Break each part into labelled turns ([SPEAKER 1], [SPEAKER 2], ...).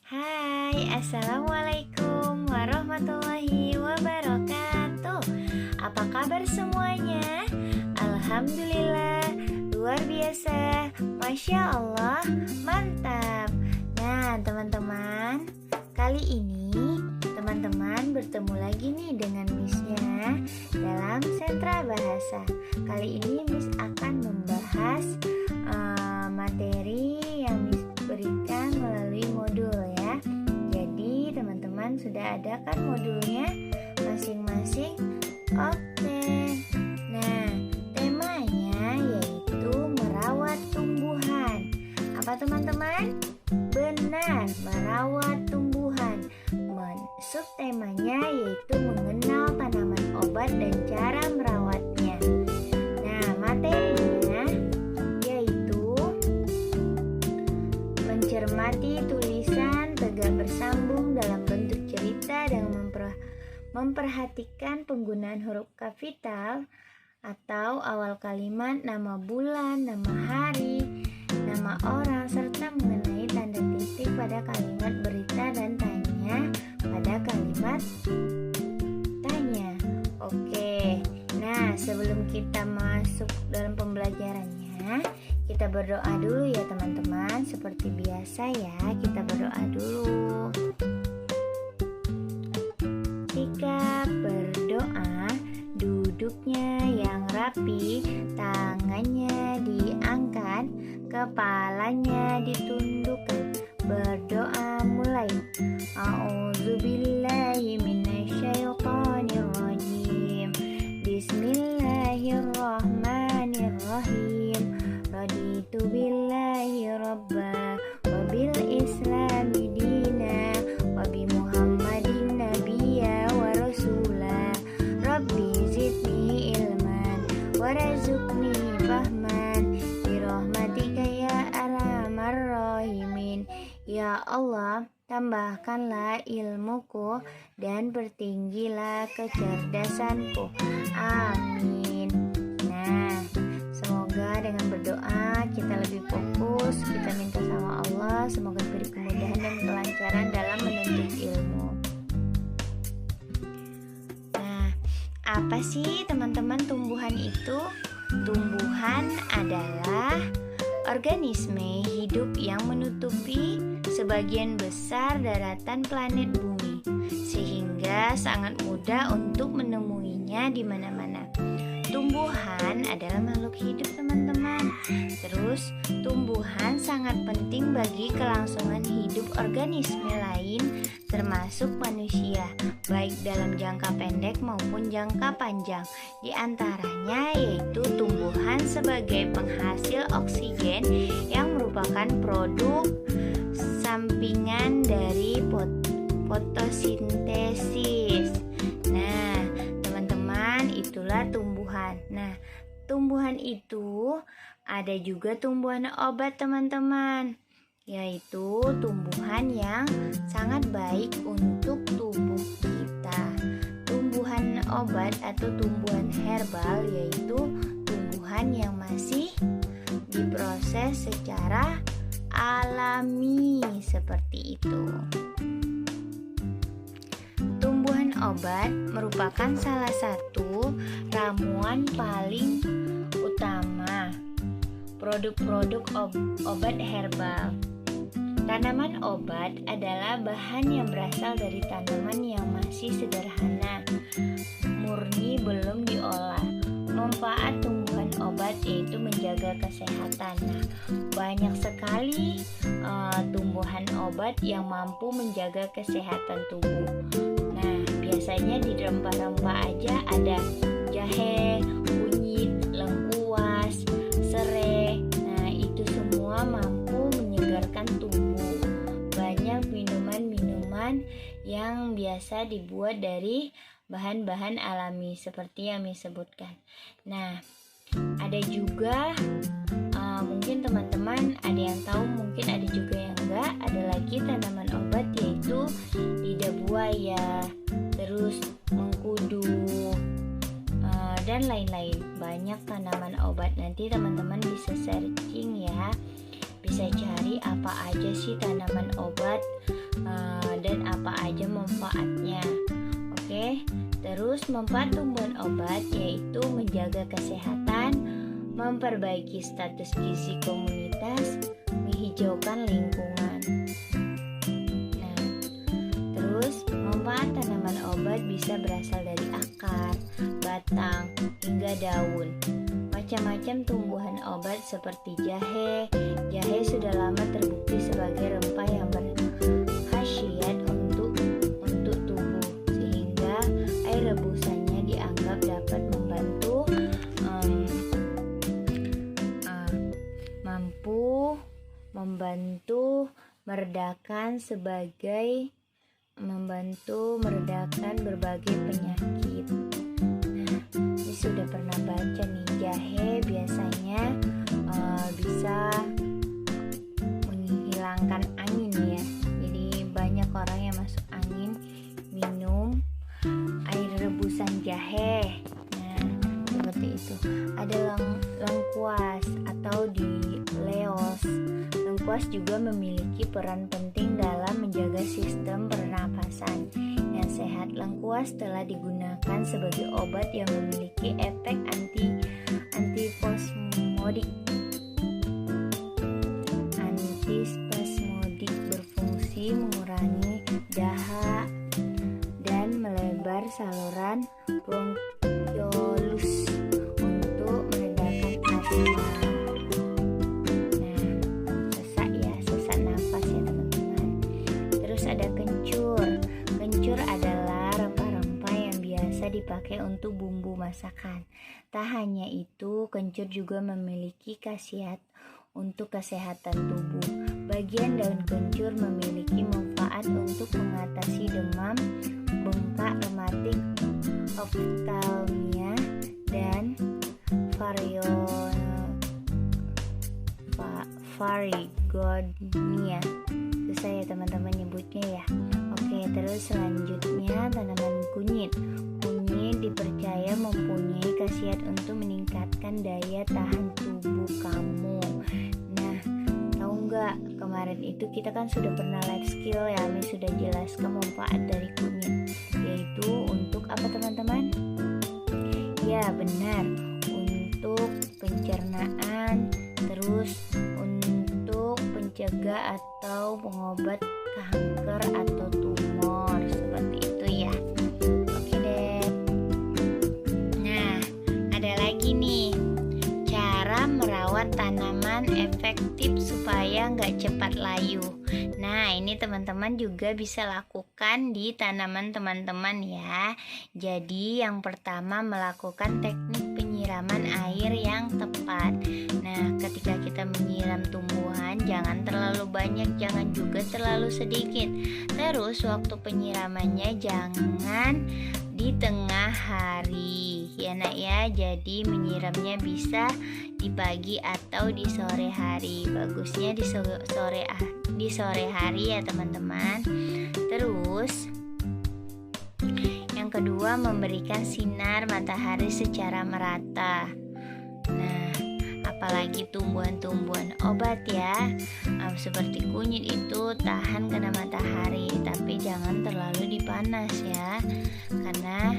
[SPEAKER 1] Hai, Assalamualaikum warahmatullahi wabarakatuh. Apa kabar semuanya? Alhamdulillah, luar biasa. Masya Allah, mantap. Nah teman-teman, kali ini teman-teman bertemu lagi nih dengan Missnya dalam Sentra Bahasa. Kali ini Miss akan membahas materi yang Miss berikan melalui modul ya. Jadi teman-teman sudah ada kan modulnya masing-masing? Oke. Nah, temanya yaitu merawat tumbuhan. Apa teman-teman? Benar, merawat tumbuhan. Subtemanya yaitu mengenal tanaman obat dan cara merawatnya. Nah, materinya yaitu mencermati tulisan tegak bersambung dalam bentuk cerita dan memperhatikan penggunaan huruf kapital atau awal kalimat, nama bulan, nama hari, nama orang, serta mengenai tanda titik pada kalimat berita dan tanya pada kalimat tanya. Oke, nah sebelum kita masuk dalam pembelajarannya, kita berdoa dulu ya teman-teman. Seperti biasa ya, kita berdoa dulu. Sikap berdoa, duduknya yang rapi, tangannya diangkat, kepalanya ditundukkan. Berdoa mulai. A'udzubillahi minasyaitonirrajim. Bismillahirrahmanirrahim. Raditu billahi rabba wa bil islami dina wa bi muhammadin nabiyya wa rasula. Rabbi zidni ilman warzuqni fahman bi rahmatika ya arhamar rahimin. Ya Allah, tambahkanlah ilmuku dan bertinggilah kecerdasanku. Amin. Nah, semoga dengan berdoa kita lebih fokus. Kita minta sama Allah semoga beri kemudahan dan kelancaran dalam menuntut ilmu. Nah, apa sih teman-teman tumbuhan itu? Tumbuhan adalah organisme hidup yang menutupi sebagian besar daratan planet bumi, sehingga sangat mudah untuk menemuinya di mana-mana. Tumbuhan adalah makhluk hidup teman-teman. Terus tumbuhan sangat penting bagi kelangsungan hidup organisme lain termasuk manusia, baik dalam jangka pendek maupun jangka panjang. Di antaranya yaitu tumbuhan sebagai penghasil oksigen yang merupakan produk sampingan dari fotosintesis. Nah, teman-teman, itulah tumbuhan. Nah, tumbuhan itu ada juga tumbuhan obat teman-teman, yaitu tumbuhan yang sangat baik untuk tubuh kita. Tumbuhan obat atau tumbuhan herbal yaitu tumbuhan yang masih diproses secara alami seperti itu. Tumbuhan obat merupakan salah satu ramuan paling utama produk-produk obat herbal. Tanaman obat adalah bahan yang berasal dari tanaman yang masih sederhana, murni belum diolah. Manfaat tumbuhan obat yaitu menjaga kesehatan. Nah, banyak sekali tumbuhan obat yang mampu menjaga kesehatan tubuh. Nah, biasanya di rempah-rempah aja ada jahe, kunyit, lengkuas, serai. Nah, itu semua mampu menyegarkan tubuh. Banyak minuman-minuman yang biasa dibuat dari bahan-bahan alami seperti yang disebutkan. Nah, ada juga mungkin teman-teman ada yang tahu, mungkin ada juga yang enggak. Ada lagi tanaman obat yaitu lidah buaya, terus mengkudu, dan lain-lain. Banyak tanaman obat. Nanti teman-teman bisa searching ya, bisa cari apa aja sih tanaman obat. manfaatnya. Oke, terus manfaat tumbuhan obat yaitu menjaga kesehatan, memperbaiki status gizi komunitas, menghijaukan lingkungan. Nah, terus manfaat tanaman obat bisa berasal dari akar, batang, hingga daun. Macam-macam tumbuhan obat seperti jahe. Jahe sudah lama terbukti sebagai rempah yang berkhasiat untuk tubuh, sehingga air rebusannya dianggap dapat membantu meredakan berbagai penyakit. Nah, ini sudah pernah baca nih, jahe biasanya bisa menghilangkan angin ya. Jadi banyak orang yang masuk angin minum air rebusan jahe. Nah, seperti itu. Ada lengkuas atau dileos. Lengkuas juga memiliki peran penting dalam menjaga sistem pernapasan yang sehat. Lengkuas telah digunakan sebagai obat yang memiliki efek antispasmodik, berfungsi mengurangi dahak dan melebar saluran bronkiolus untuk meredakan asma. Sesak nafas ya teman-teman. Terus ada kencur. Kencur adalah rempah-rempah yang biasa dipakai untuk bumbu masakan. Tak hanya itu, kencur juga memiliki khasiat untuk kesehatan tubuh. Bagian daun kencur memiliki manfaat untuk mengatasi demam, bengkak rematik, oftalmia, dan varigonia. Susah ya teman-teman nyebutnya ya. Oke, terus selanjutnya tanaman kunyit. Kunyit dipercaya mempunyai khasiat untuk meningkatkan daya tahan tubuh kamu. Nah, tahu nggak, kemarin itu kita kan sudah pernah life skill ya, Ami sudah jelaskan manfaat dari kunyit, yaitu untuk apa teman-teman? Ya benar, untuk pencernaan, terus untuk pencegah atau pengobat kanker atau tumor, seperti itu ya. Oke deh. Nah, ada lagi nih cara merawat tanaman efektif supaya nggak cepat layu. Nah, ini teman-teman juga bisa lakukan di tanaman teman-teman ya. Jadi yang pertama, melakukan teknik penyiraman air yang tepat. Nah, ketika kita menyiram tumbuhan, jangan terlalu banyak, jangan juga terlalu sedikit. Terus waktu penyiramannya jangan di tengah hari ya nak ya. Jadi menyiramnya bisa di pagi atau di sore hari. Bagusnya di sore hari ya teman-teman. Terus yang kedua, memberikan sinar matahari secara merata. Nah, apalagi tumbuhan-tumbuhan obat ya, seperti kunyit itu tahan kena matahari, tapi jangan terlalu dipanas ya, karena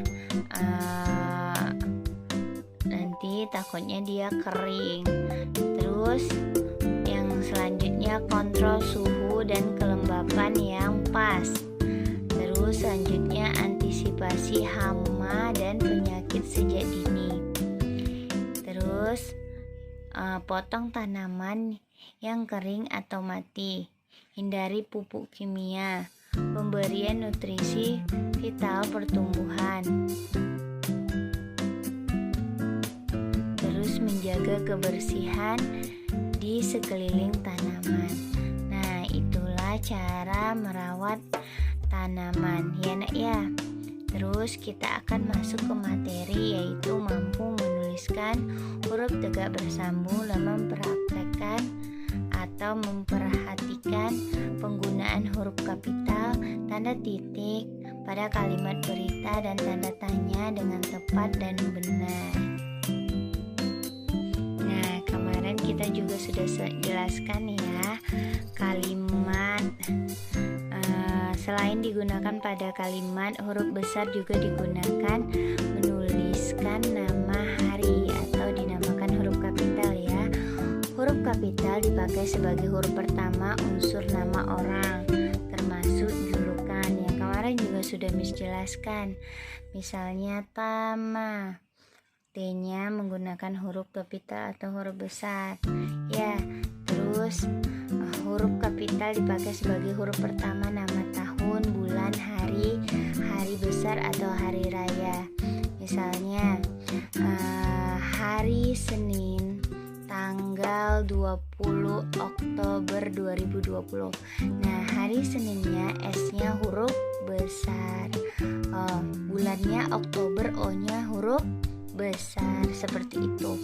[SPEAKER 1] nanti takutnya dia kering. Terus yang selanjutnya, kontrol suhu dan kelembapan yang pas. Terus selanjutnya, antisipasi hama dan penyakit sejak dini. Terus potong tanaman yang kering atau mati. Hindari pupuk kimia. Pemberian nutrisi vital pertumbuhan. Terus menjaga kebersihan di sekeliling tanaman. Nah, itulah cara merawat tanaman ya nak ya. Terus kita akan masuk ke materi, yaitu mampu menuliskan huruf tegak bersambung dan mempraktekkan atau memperhatikan penggunaan huruf kapital, tanda titik pada kalimat berita dan tanda tanya dengan tepat dan benar. Nah, kemarin kita juga sudah jelaskan ya kalimat Selain digunakan pada kalimat, huruf besar juga digunakan menuliskan nama hari atau dinamakan huruf kapital ya. Huruf kapital dipakai sebagai huruf pertama unsur nama orang, termasuk julukan yang kemarin juga sudah Miss jelaskan. Misalnya Tama, T-nya menggunakan huruf kapital atau huruf besar. Ya, terus huruf kapital dipakai sebagai huruf pertama nama tahun, bulan, hari, hari besar atau hari raya. Misalnya hari Senin tanggal 20 Oktober 2020. Nah, hari Seninnya S-nya huruf besar. Bulannya Oktober, O-nya huruf besar, seperti itu.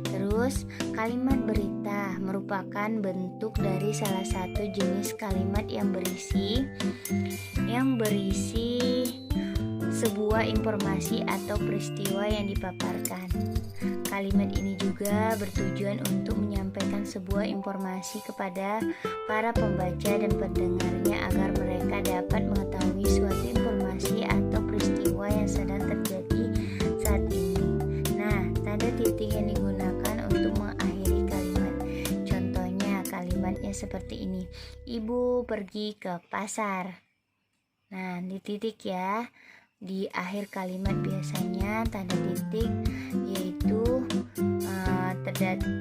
[SPEAKER 1] Terus kalimat berita merupakan bentuk dari salah satu jenis kalimat yang berisi sebuah informasi atau peristiwa yang dipaparkan. Kalimat ini juga bertujuan untuk menyampaikan sebuah informasi kepada para pembaca dan pendengarnya agar mereka dapat mengetahui suatu informasi atau peristiwa yang sedang terjadi saat ini. Nah, tanda titik yang digunakan untuk mengakhiri kalimat. Contohnya kalimatnya seperti ini. Ibu pergi ke pasar. Nah, di titik ya. Di akhir kalimat biasanya tanda titik yaitu terdapat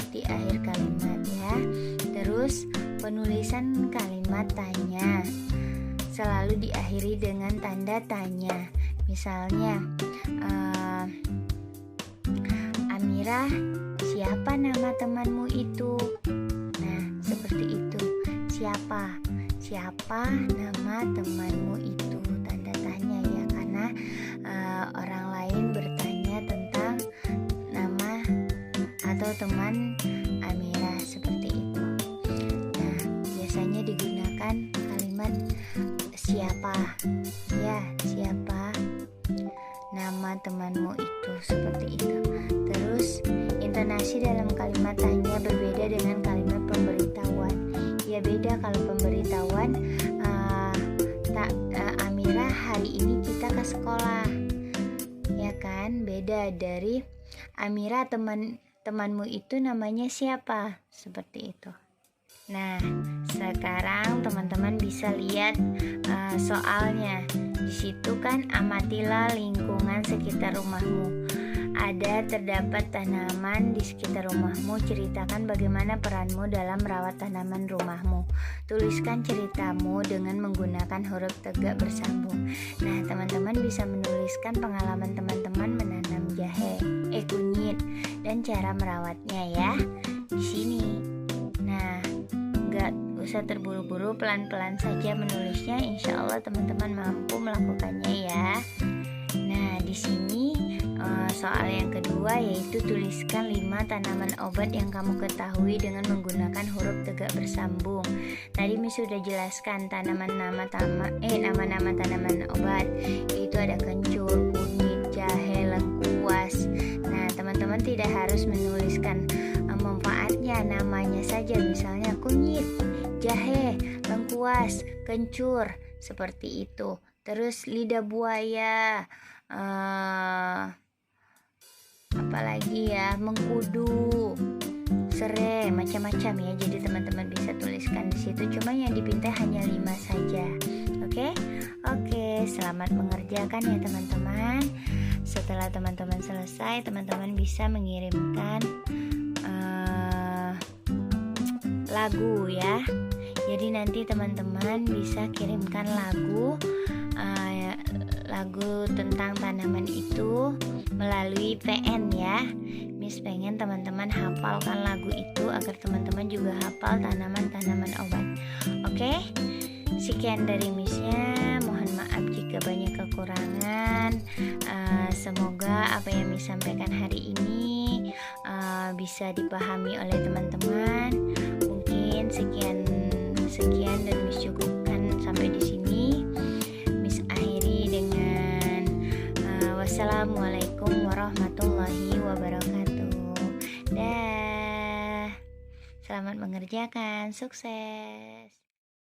[SPEAKER 1] di akhir kalimat ya. Terus penulisan kalimat tanya selalu diakhiri dengan tanda tanya. Misalnya Amira, siapa nama temanmu itu? Nah, seperti itu. Siapa nama temanmu itu? Tanda tanya ya, karena orang lain bertanya tentang nama atau teman Amira, seperti itu. Nah, biasanya digunakan kalimat siapa ya, siapa nama temanmu itu, seperti itu. Terus intonasi dalam kalimat tanya berbeda dengan kalimat pemberitahuan. Ya, beda. Kalau pemberitahuan Amira, hari ini kita ke sekolah, ya kan, beda dari Amira, temanmu itu namanya siapa, seperti itu. Nah, sekarang teman-teman bisa lihat soalnya. Di situ kan amatilah lingkungan sekitar rumahmu. Terdapat tanaman di sekitar rumahmu. Ceritakan bagaimana peranmu dalam merawat tanaman rumahmu. Tuliskan ceritamu dengan menggunakan huruf tegak bersambung. Nah, teman-teman bisa menuliskan pengalaman teman-teman menanam jahe, kunyit, dan cara merawatnya ya di sini. Nah, nggak usah terburu-buru, pelan-pelan saja menulisnya. Insya Allah teman-teman mampu melakukannya ya. Nah, di sini soal yang kedua yaitu tuliskan 5 tanaman obat yang kamu ketahui dengan menggunakan huruf tegak bersambung. Tadi Miss sudah jelaskan nama-nama tanaman obat, yaitu ada kencur, kunyit, jahe, lengkuas. Nah, teman-teman tidak harus menuliskan manfaatnya, namanya saja, misalnya kunyit, jahe, lengkuas, kencur, seperti itu. Terus lidah buaya, apalagi ya, mengkudu, serai, macam-macam ya. Jadi teman-teman bisa tuliskan di situ. Cuma yang dipinta hanya 5 saja. Oke, selamat mengerjakan ya teman-teman. Setelah teman-teman selesai, teman-teman bisa mengirimkan lagu ya. Jadi nanti teman-teman bisa kirimkan lagu tentang tanaman itu melalui PN ya. Miss pengen teman-teman hafalkan lagu itu agar teman-teman juga hafal tanaman-tanaman obat. Oke? Sekian dari Missnya. Mohon maaf jika banyak kekurangan. Semoga apa yang Miss sampaikan hari ini bisa dipahami oleh teman-teman. Mungkin sekian dan Miss cukupkan sampai di sini. Miss akhiri dengan wassalamualaikum warahmatullahi wabarakatuh. Dah. Selamat mengerjakan, sukses.